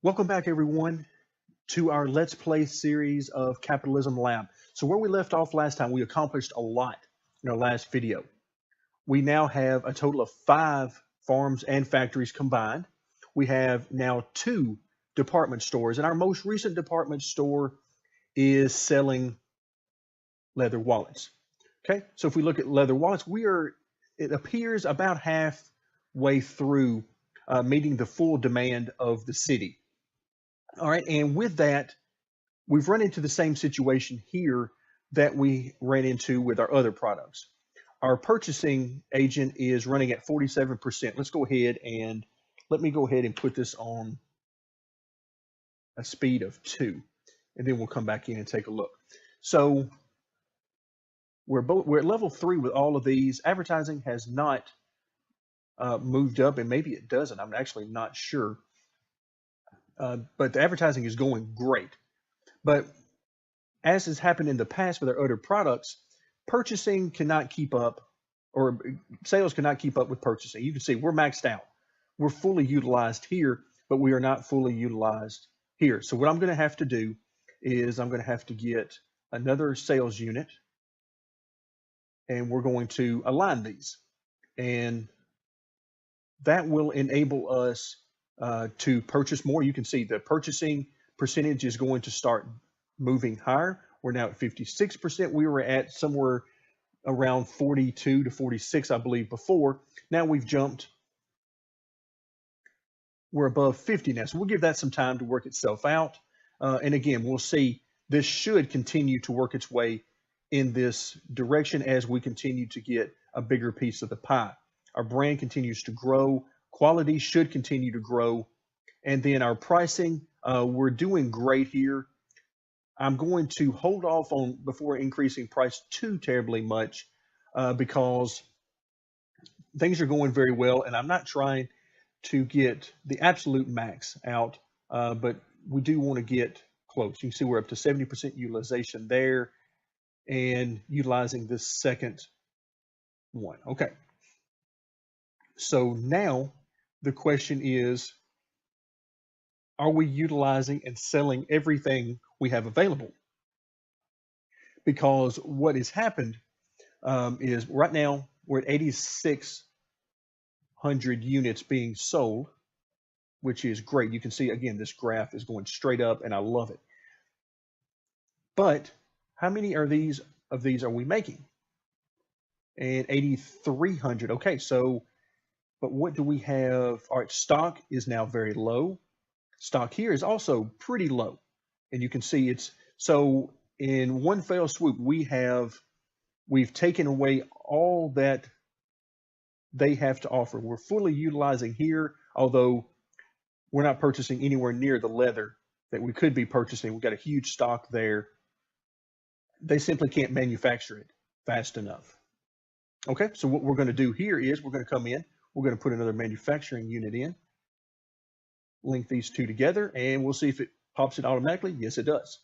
Welcome back, everyone, to our Let's Play series of Capitalism Lab. So where we left off last time, we accomplished a lot in our last video. We now have a total of 5 farms and factories combined. We have now 2 department stores, and our most recent department store is selling leather wallets. Okay, so if we look at leather wallets, it appears about halfway through meeting the full demand of the city. All right, and with that, we've run into the same situation here that we ran into with our other products. Our purchasing agent is running at 47%. Let's go ahead and let me go ahead and put this on a speed of 2, and then we'll come back in and take a look. So we're at level 3 with all of these. Advertising has not moved up, and maybe it doesn't. I'm actually not sure. But the advertising is going great. But as has happened in the past with our other products, purchasing cannot keep up, or sales cannot keep up with purchasing. You can see we're maxed out. We're fully utilized here, but we are not fully utilized here. So what I'm going to have to do is I'm going to have to get another sales unit, and we're going to align these. And that will enable us to purchase more. You can see the purchasing percentage is going to start moving higher. We're now at 56%. We were at somewhere around 42 to 46, I believe, before. Now we've jumped. We're above 50 now. So we'll give that some time to work itself out. And again, we'll see this should continue to work its way in this direction as we continue to get a bigger piece of the pie. Our brand continues to grow. Quality should continue to grow. And then our pricing, we're doing great here. I'm going to hold off on before increasing price too terribly much because things are going very well, and I'm not trying to get the absolute max out, but we do want to get close. You can see we're up to 70% utilization there and utilizing this second one. Okay. So now the question is, are we utilizing and selling everything we have available? Because what has happened is right now we're at 8,600 units being sold, which is great. You can see, again, this graph is going straight up, and I love it. But how many of these are we making? And 8,300. Okay, so but what do we have? All right, stock is now very low. Stock here is also pretty low. And you can see it's, so in one fell swoop, we've taken away all that they have to offer. We're fully utilizing here, although we're not purchasing anywhere near the leather that we could be purchasing. We've got a huge stock there. They simply can't manufacture it fast enough. Okay, so what we're going to do here is we're going to come in. We're going to put another manufacturing unit in, link these two together, and we'll see if it pops it automatically. Yes, it does.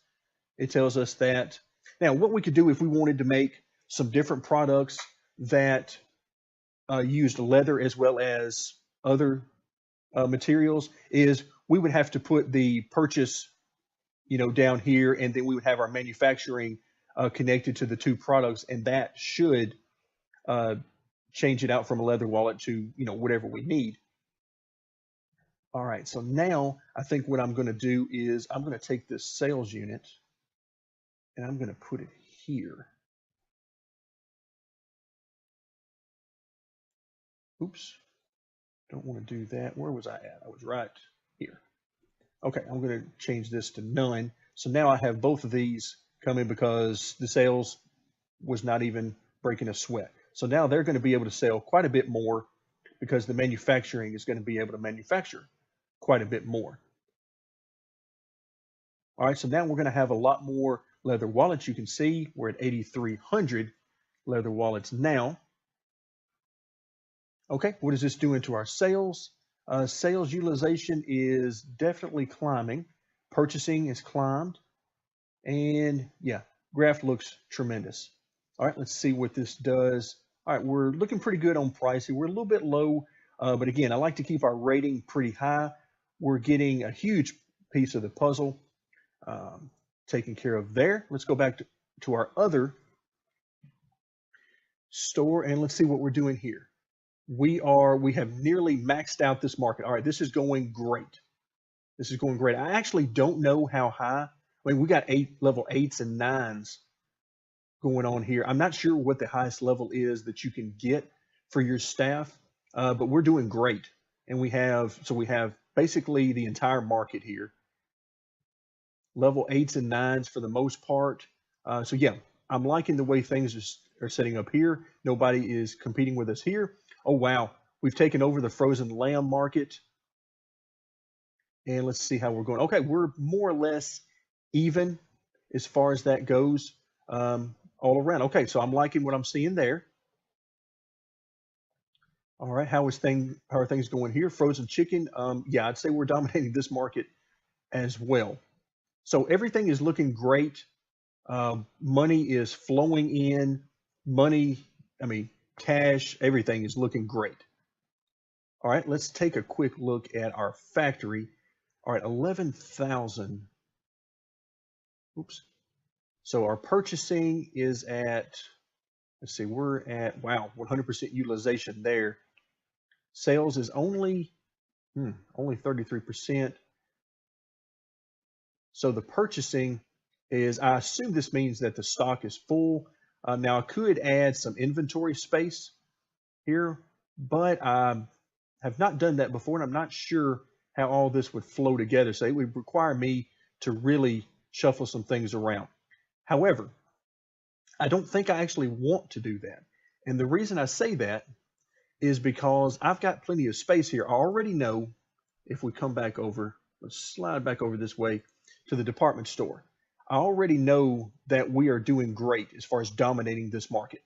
It tells us that. Now, what we could do if we wanted to make some different products that used leather as well as other materials is we would have to put the purchase, down here, and then we would have our manufacturing connected to the 2 products, and that should change it out from a leather wallet to, whatever we need. All right, so now I think what I'm going to do is I'm going to take this sales unit and I'm going to put it here. Oops, don't want to do that. Where was I at? I was right here. Okay, I'm going to change this to none. So now I have both of these coming because the sales was not even breaking a sweat. So now they're going to be able to sell quite a bit more because the manufacturing is going to be able to manufacture quite a bit more. All right, so now we're going to have a lot more leather wallets. You can see we're at 8,300 leather wallets now. Okay, what is this doing to our sales? Sales utilization is definitely climbing. Purchasing is climbed. And yeah, graph looks tremendous. All right, let's see what this does. All right, we're looking pretty good on pricing. We're a little bit low, but again, I like to keep our rating pretty high. We're getting a huge piece of the puzzle taken care of there. Let's go back to our other store and let's see what we're doing here. We have nearly maxed out this market. All right, this is going great. This is going great. I actually don't know how high. I mean, we got level 8s and 9s going on here. I'm not sure what the highest level is that you can get for your staff, but we're doing great. And we have basically the entire market here. Level 8s and 9s for the most part. So yeah, I'm liking the way things are setting up here. Nobody is competing with us here. Oh wow, we've taken over the frozen lamb market. And let's see how we're going. Okay, we're more or less even as far as that goes all around. Okay, so I'm liking what I'm seeing there. All right, how are things going here? Frozen chicken. Yeah, I'd say we're dominating this market as well. So everything is looking great. Money is flowing in. Cash, everything is looking great. All right, let's take a quick look at our factory. All right, 11,000. Oops. So our purchasing is at, let's see, we're at, wow, 100% utilization there. Sales is only 33%. So the purchasing is, I assume this means that the stock is full. Now I could add some inventory space here, but I have not done that before, and I'm not sure how all this would flow together. So it would require me to really shuffle some things around. However, I don't think I actually want to do that. And the reason I say that is because I've got plenty of space here. I already know if we come back over, let's slide back over this way to the department store. I already know that we are doing great as far as dominating this market.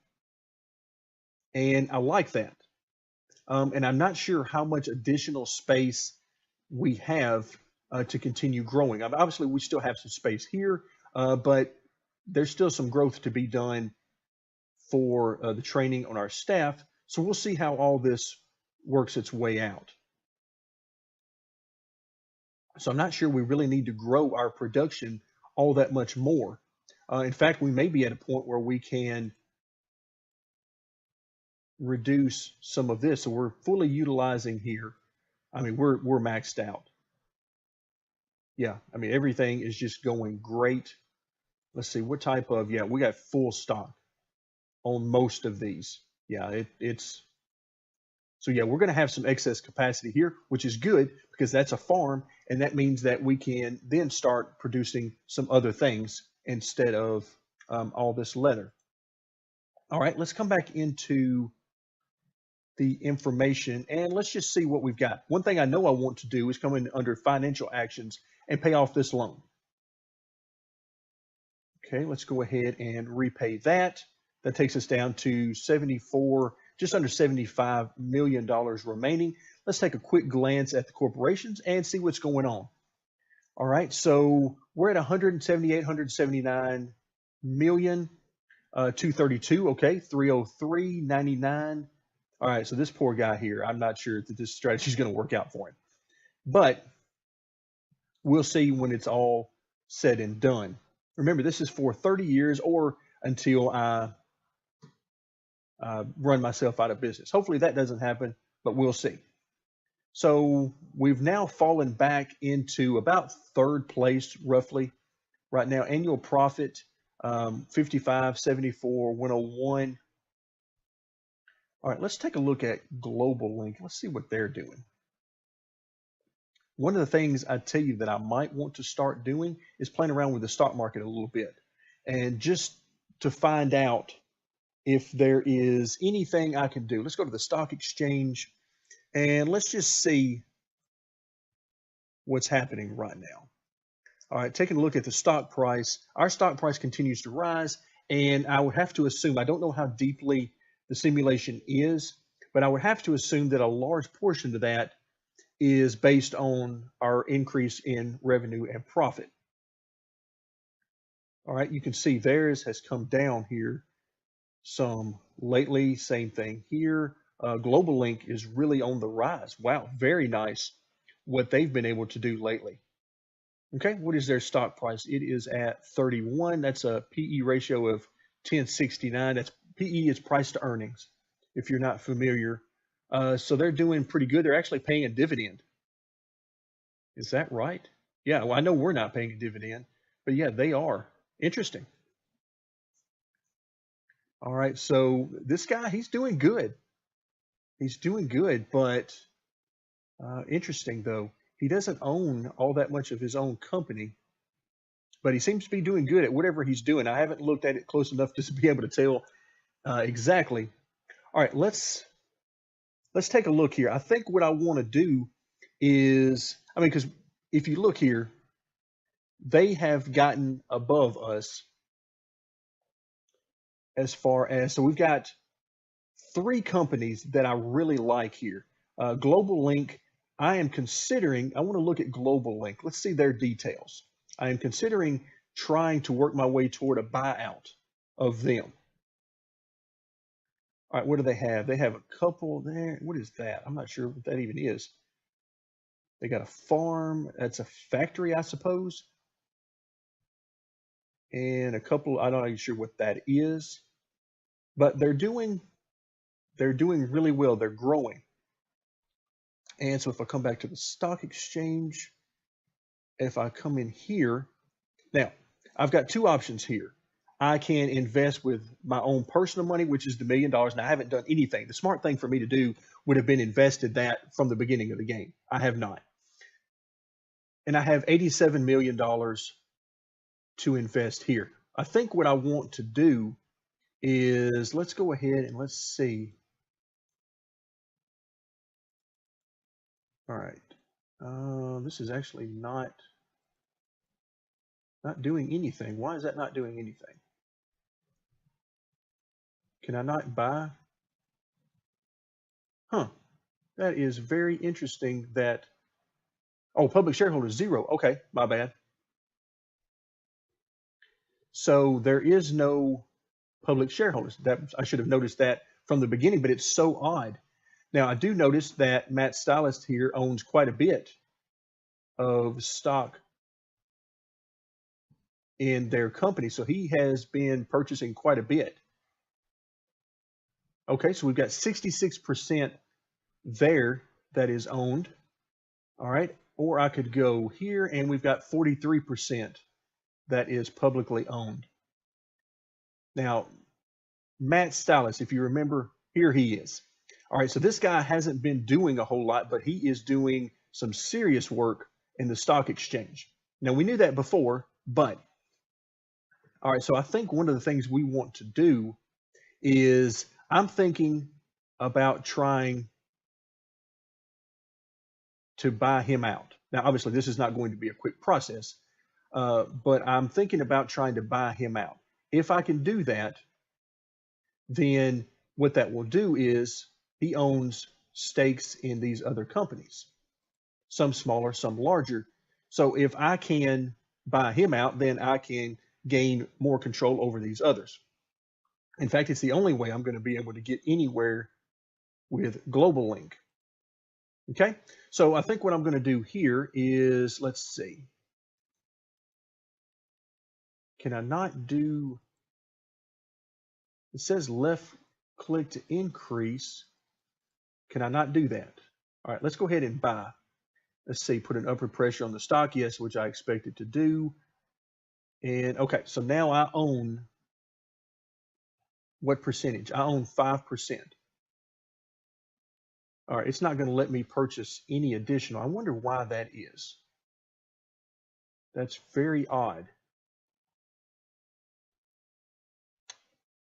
And I like that. And I'm not sure how much additional space we have to continue growing. Obviously, we still have some space here, but there's still some growth to be done for the training on our staff. So we'll see how all this works its way out. So I'm not sure we really need to grow our production all that much more. In fact, we may be at a point where we can reduce some of this. So we're fully utilizing here. I mean, we're maxed out. Yeah, I mean, everything is just going great. Let's see, what type of, yeah, we got full stock on most of these. Yeah, so yeah, we're going to have some excess capacity here, which is good because that's a farm, and that means that we can then start producing some other things instead of all this leather. All right, let's come back into the information and let's just see what we've got. One thing I know I want to do is come in under financial actions and pay off this loan. Okay, let's go ahead and repay that. That takes us down to just under $75 million remaining. Let's take a quick glance at the corporations and see what's going on. All right, so we're at 178, 179 million, 232, okay, 303.99. All right, so this poor guy here, I'm not sure that this strategy is going to work out for him, but we'll see when it's all said and done. Remember, this is for 30 years or until I run myself out of business. Hopefully that doesn't happen, but we'll see. So we've now fallen back into about third place roughly right now. Annual profit, 55, 74, 101. All right, let's take a look at Global Link. Let's see what they're doing. One of the things I tell you that I might want to start doing is playing around with the stock market a little bit and just to find out if there is anything I can do. Let's go to the stock exchange and let's just see what's happening right now. All right, taking a look at the stock price. Our stock price continues to rise, and I would have to assume, I don't know how deeply the simulation is, but I would have to assume that a large portion of that is based on our increase in revenue and profit. All right, you can see theirs has come down here some lately. Same thing here. Global Link is really on the rise. Wow, very nice what they've been able to do lately. Okay, what is their stock price? It is at 31. That's a PE ratio of 1069. That's PE is price to earnings, if you're not familiar. So they're doing pretty good. They're actually paying a dividend. Is that right? Yeah, well, I know we're not paying a dividend, but yeah, they are. Interesting. All right, so this guy, he's doing good. He's doing good, but interesting though. He doesn't own all that much of his own company, but he seems to be doing good at whatever he's doing. I haven't looked at it close enough to be able to tell exactly. All right, let's take a look here. I think what I want to do is, I mean, because if you look here, they have gotten above us as far as, so we've got three companies that I really like here. Global Link, I am considering, I want to look at Global Link. Let's see their details. I am considering trying to work my way toward a buyout of them. All right, what do they have? They have a couple there. What is that? I'm not sure what that even is. They got a farm. That's a factory, I suppose. And a couple, I'm not even sure what that is. But they're doing really well. They're growing. And so if I come back to the stock exchange, if I come in here, now I've got two options here. I can invest with my own personal money, which is the $1 million, and I haven't done anything. The smart thing for me to do would have been invested that from the beginning of the game. I have not. And I have $87 million to invest here. I think what I want to do is let's go ahead and let's see. All right. This is actually not doing anything. Why is that not doing anything? Can I not buy? Huh. That is very interesting that, oh, public shareholders, 0. Okay, my bad. So there is no public shareholders. That I should have noticed that from the beginning, but it's so odd. Now, I do notice that Matt Stylist here owns quite a bit of stock in their company. So he has been purchasing quite a bit. Okay, so we've got 66% there that is owned. All right, or I could go here and we've got 43% that is publicly owned. Now, Matt Stylist, if you remember, here he is. All right, so this guy hasn't been doing a whole lot, but he is doing some serious work in the stock exchange. Now, we knew that before, but all right, so I think one of the things we want to do is I'm thinking about trying to buy him out. Now, obviously, this is not going to be a quick process, but I'm thinking about trying to buy him out. If I can do that, then what that will do is he owns stakes in these other companies, some smaller, some larger. So if I can buy him out, then I can gain more control over these others. In fact, it's the only way I'm going to be able to get anywhere with Global Link. Okay, so I think what I'm going to do here is, let's see. Can I not do, it says left click to increase. Can I not do that? All right, let's go ahead and buy. Let's see, put an upward pressure on the stock, yes, which I expected to do. And okay, so now I own what percentage? I own 5%. All right, it's not going to let me purchase any additional. I wonder why that is. That's very odd.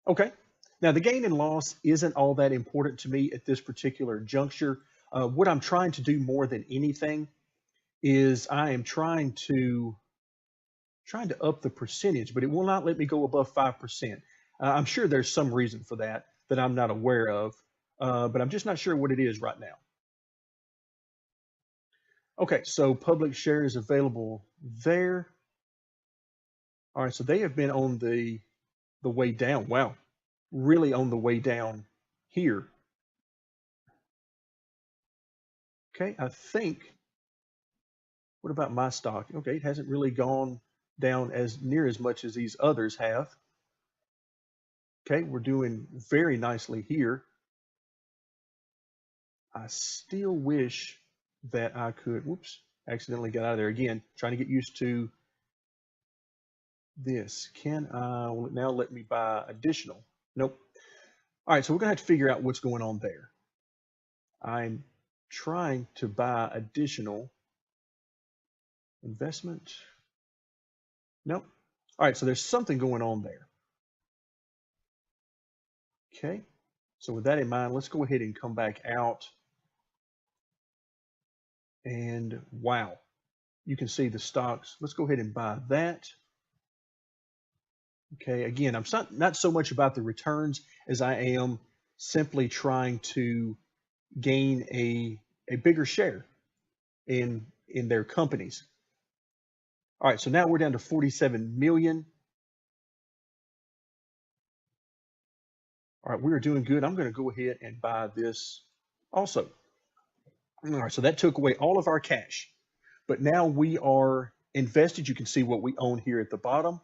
Okay, now the gain and loss isn't all that important to me at this particular juncture. What I'm trying to do more than anything is I am trying to up the percentage, but it will not let me go above 5%. I'm sure there's some reason for that that I'm not aware of, but I'm just not sure what it is right now. Okay, so public shares available there. All right, so they have been on the way down. Wow, really on the way down here. Okay, I think What about my stock? Okay, it hasn't really gone down as near as much as these others have. Okay, we're doing very nicely here. I still wish that I could, whoops, accidentally got out of there again, trying to get used to this. Can I, will it now let me buy additional? Nope. All right, so we're gonna have to figure out what's going on there. I'm trying to buy additional investment. Nope. All right, so there's something going on there. Okay, so with that in mind, let's go ahead and come back out. And wow, you can see the stocks. Let's go ahead and buy that. Okay, again, I'm not so much about the returns as I am simply trying to gain a bigger share in their companies. All right, so now we're down to 47 million. All right, we are doing good. I'm going to go ahead and buy this also. All right, so that took away all of our cash, but now we are invested. You can see what we own here at the bottom.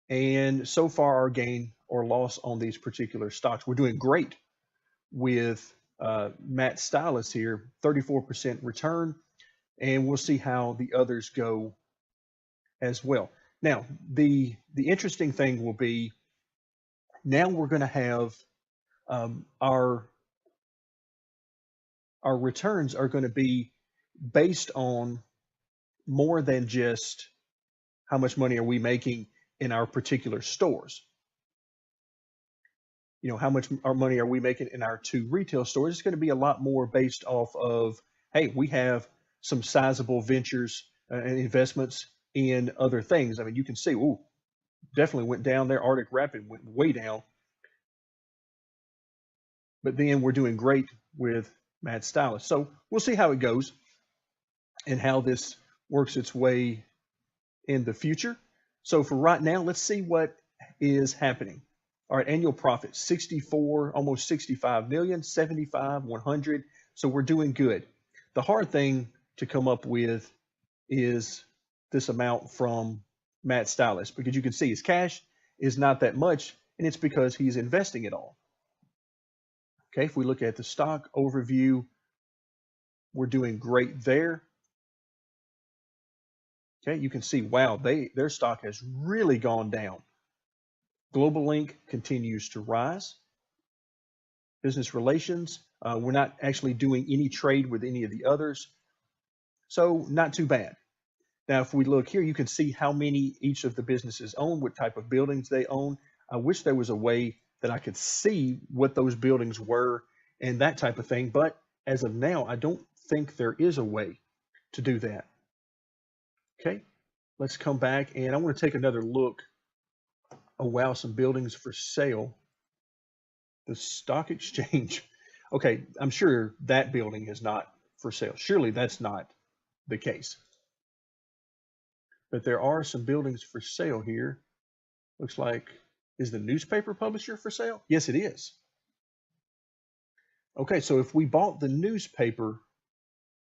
And so far, our gain or loss on these particular stocks, we're doing great with Matt Stylus here, 34% return, and we'll see how the others go as well. Now, the interesting thing will be now we're going to have our returns are going to be based on more than just how much money are we making in our particular stores. You know, how much our money are we making in our 2 retail stores? It's going to be a lot more based off of, hey, we have some sizable ventures and investments in other things. I mean, you can see, ooh, definitely went down there. Arctic Rapid went way down. But then we're doing great with Matt Stylus. So we'll see how it goes and how this works its way in the future. So for right now, let's see what is happening. All right, annual profit, 64, almost 65 million, 75, 100. So we're doing good. The hard thing to come up with is this amount from Matt Stylus, because you can see his cash is not that much, and it's because he's investing it all. Okay, if we look at the stock overview, we're doing great there. Okay, you can see, wow, their stock has really gone down. Global Link continues to rise. Business relations, we're not actually doing any trade with any of the others, so not too bad. Now, if we look here, you can see how many each of the businesses own, what type of buildings they own. I wish there was a way that I could see what those buildings were and that type of thing, but as of now, I don't think there is a way to do that. Okay, let's come back and I want to take another look. Oh, wow, some buildings for sale. The stock exchange. Okay, I'm sure that building is not for sale. Surely that's not the case. But there are some buildings for sale here. Looks like, is the newspaper publisher for sale? Yes, it is. Okay, so if we bought the newspaper,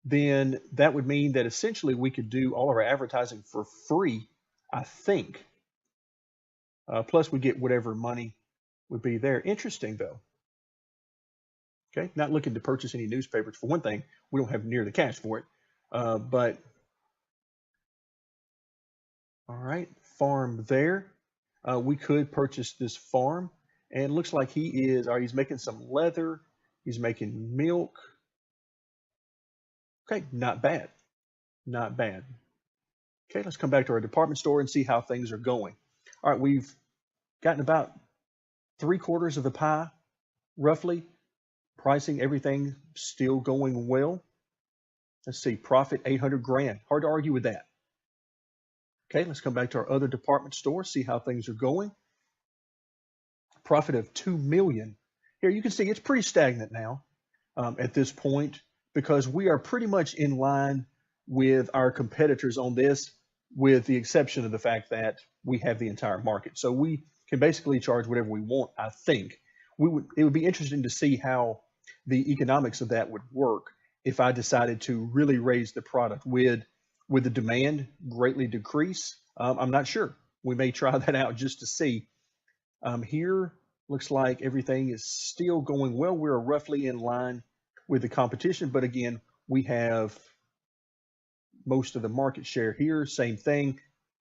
then that would mean that essentially we could do all of our advertising for free, I think. Plus we get whatever money would be there. Interesting though. Okay, not looking to purchase any newspapers. For one thing, we don't have near the cash for it. But all right, farm there. We could purchase this farm, and it looks like he's making some leather. He's making milk. Okay, not bad, not bad. Okay, let's come back to our department store and see how things are going. All right, we've gotten about 3/4 of the pie, roughly. Pricing, everything still going well. Let's see, profit 800 grand. Hard to argue with that. Okay, let's come back to our other department store, see how things are going. Profit of 2 million. Here you can see it's pretty stagnant now at this point because we are pretty much in line with our competitors on this, with the exception of the fact that we have the entire market. So we can basically charge whatever we want, I think. It would be interesting to see how the economics of that would work if I decided to really raise the product with Would the demand greatly decrease? I'm not sure. We may try that out just to see. Here looks like everything is still going well. We're roughly in line with the competition, but again, we have most of the market share here. Same thing,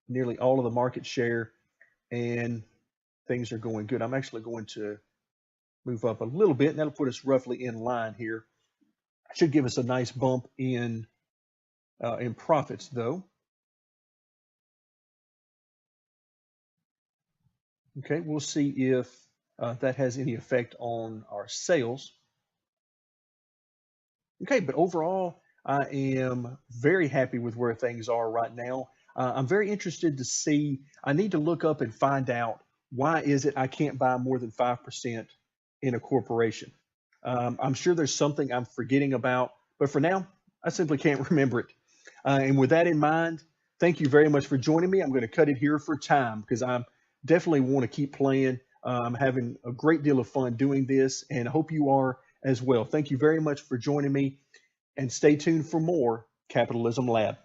nearly all of the market share, and things are going good. I'm actually going to move up a little bit, and that'll put us roughly in line here. Should give us a nice bump in profits, though. Okay, we'll see if that has any effect on our sales. Okay, but overall, I am very happy with where things are right now. I'm very interested to see, I need to look up and find out why is it I can't buy more than 5% in a corporation. I'm sure there's something I'm forgetting about, but for now, I simply can't remember it. And with that in mind, thank you very much for joining me. I'm going to cut it here for time because I definitely want to keep playing. I'm having a great deal of fun doing this, and I hope you are as well. Thank you very much for joining me, and stay tuned for more Capitalism Lab.